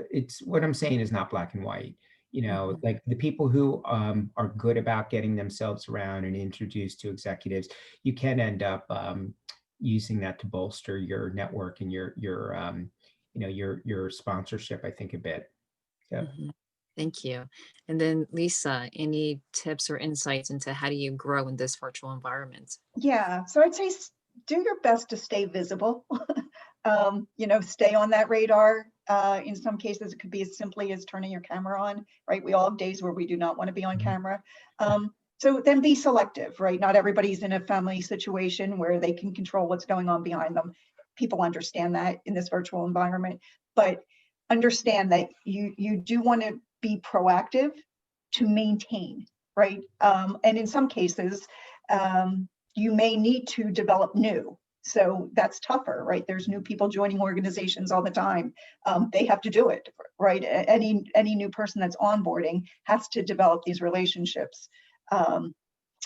it's, what I'm saying is not black and white. You know, like the people who are good about getting themselves around and introduced to executives, you can end up using that to bolster your network and your you know, your sponsorship, I think, a bit. Yeah. Thank you. And then Lisa, any tips or insights into how do you grow in this virtual environment? Yeah, so I'd say do your best to stay visible. You know, stay on that radar. In some cases, it could be as simply as turning your camera on, right? We all have days where we do not want to be on camera. So then be selective, right? Not everybody's in a family situation where they can control what's going on behind them. People understand that in this virtual environment, but understand that you do want to be proactive to maintain, right? And in some cases, you may need to develop new. So that's tougher, right? There's new people joining organizations all the time. They have to do it, right? Any new person that's onboarding has to develop these relationships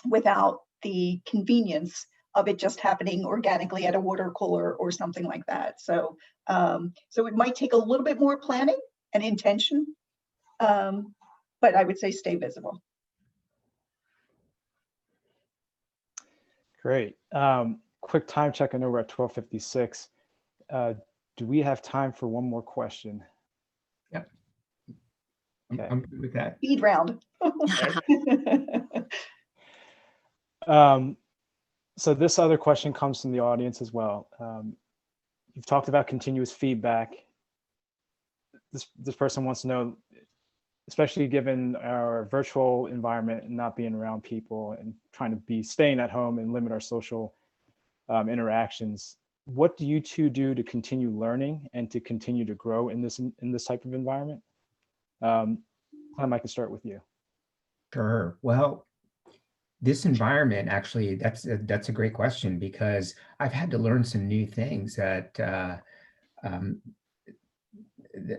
without the convenience of it just happening organically at a water cooler or something like that. So, so it might take a little bit more planning and intention, but I would say stay visible. Great. Quick time check. I know we're at 12:56. Do we have time for one more question? Yep. Okay. I'm good with that. Speed round. So this other question comes from the audience as well. You've talked about continuous feedback. This person wants to know, especially given our virtual environment and not being around people and trying to be staying at home and limit our social interactions, what do you two do to continue learning and to continue to grow in this type of environment? Clem, I can start with you. Sure. Well, this environment, actually, that's a great question, because I've had to learn some new things that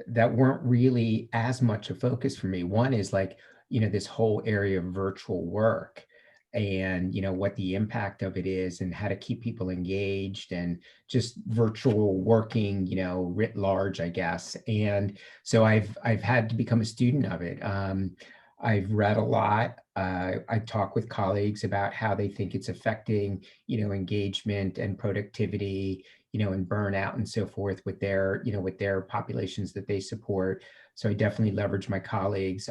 that weren't really as much a focus for me. One is, like, you know, this whole area of virtual work, and, you know, what the impact of it is and how to keep people engaged, and just virtual working, you know, writ large, I guess. And so I've had to become a student of it. I've read a lot. I talk with colleagues about how they think it's affecting, you know, engagement and productivity, you know, and burnout and so forth with their, you know, with their populations that they support. So I definitely leverage my colleagues.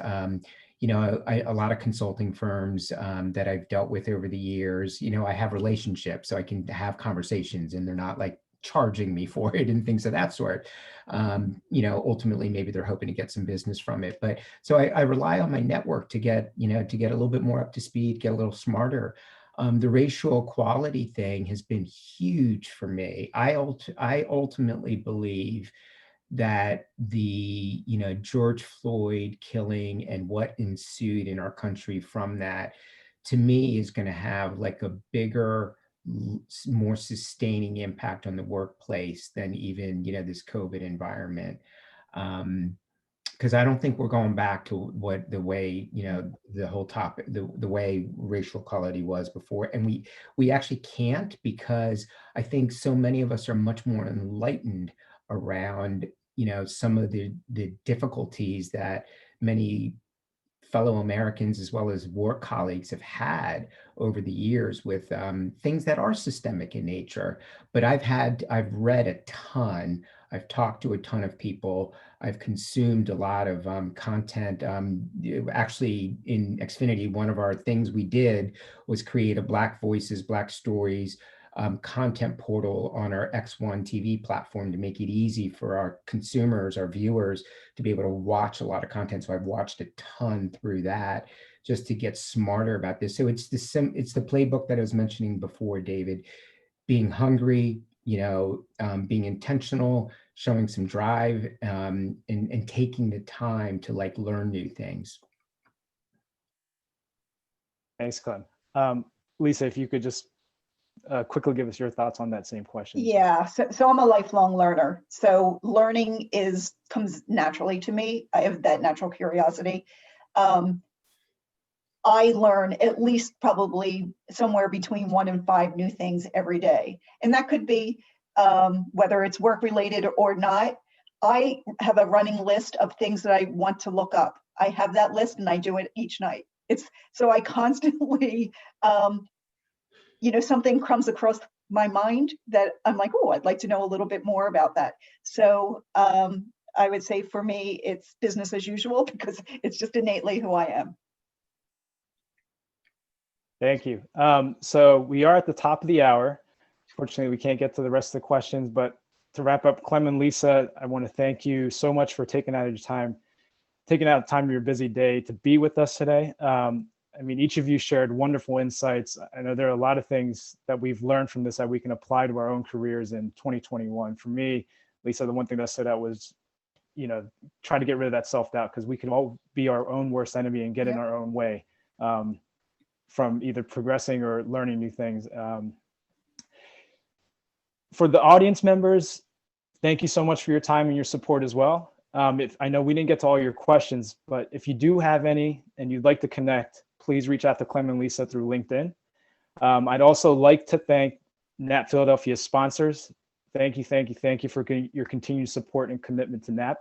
You know, a lot of consulting firms that I've dealt with over the years, you know, I have relationships, so I can have conversations, and they're not like charging me for it and things of that sort. You know, ultimately, maybe they're hoping to get some business from it. But so I rely on my network to get, you know, to get a little bit more up to speed, get a little smarter. The racial equality thing has been huge for me. I ultimately believe that the, you know, George Floyd killing and what ensued in our country from that, to me, is going to have like a bigger, more sustaining impact on the workplace than even, you know, this COVID environment. Because I don't think we're going back to what the way, you know, the whole topic, the way racial equality was before. And we actually can't, because I think so many of us are much more enlightened around, you know, some of the difficulties that many fellow Americans as well as work colleagues have had over the years with things that are systemic in nature. But I've read a ton, I've talked to a ton of people, I've consumed a lot of content. Actually, in Xfinity, one of our things we did was create a Black Voices, Black Stories content portal on our X1 TV platform to make it easy for our consumers, our viewers, to be able to watch a lot of content. So I've watched a ton through that just to get smarter about this. So it's the playbook that I was mentioning before, David, being hungry, you know, being intentional, showing some drive, and taking the time to like learn new things. Thanks, Clem. Lisa, if you could just quickly give us your thoughts on that same question. Yeah, so I'm a lifelong learner. So learning comes naturally to me. I have that natural curiosity. I learn at least probably somewhere between 1 and 5 new things every day. And that could be whether it's work related or not. I have a running list of things that I want to look up. I have that list and I do it each night. So I constantly, something comes across my mind that I'm like, oh, I'd like to know a little bit more about that. So I would say for me, it's business as usual because it's just innately who I am. Thank you. So we are at the top of the hour. Fortunately, we can't get to the rest of the questions, but to wrap up, Clem and Lisa, I want to thank you so much for taking out time of your busy day to be with us today. Each of you shared wonderful insights. I know there are a lot of things that we've learned from this that we can apply to our own careers in 2021. For me, Lisa, the one thing that stood out was, trying to get rid of that self-doubt, because we can all be our own worst enemy and get in our own way from either progressing or learning new things. For the audience members, thank you so much for your time and your support as well. I know we didn't get to all your questions, but if you do have any and you'd like to connect, please reach out to Clem and Lisa through LinkedIn. I'd also like to thank NAP Philadelphia's sponsors. Thank you for your continued support and commitment to NAP.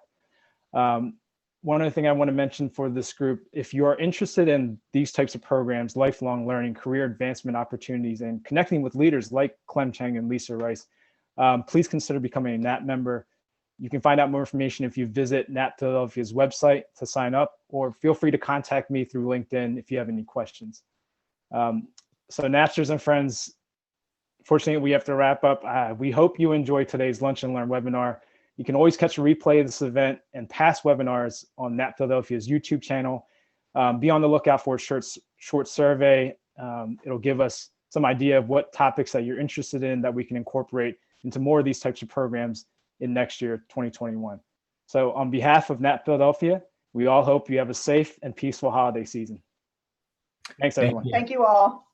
One other thing I want to mention for this group, if you are interested in these types of programs, lifelong learning, career advancement opportunities, and connecting with leaders like Clem Chang and Lisa Rice, please consider becoming a NAP member. You can find out more information if you visit NAP Philadelphia's website to sign up, or feel free to contact me through LinkedIn if you have any questions. So Napsters and friends, fortunately, we have to wrap up. We hope you enjoyed today's Lunch and Learn webinar. You can always catch a replay of this event and past webinars on NAP Philadelphia's YouTube channel. Be on the lookout for a short survey. It'll give us some idea of what topics that you're interested in that we can incorporate into more of these types of programs in next year, 2021. So on behalf of NAP Philadelphia, we all hope you have a safe and peaceful holiday season. Thanks, everyone. Thank you all.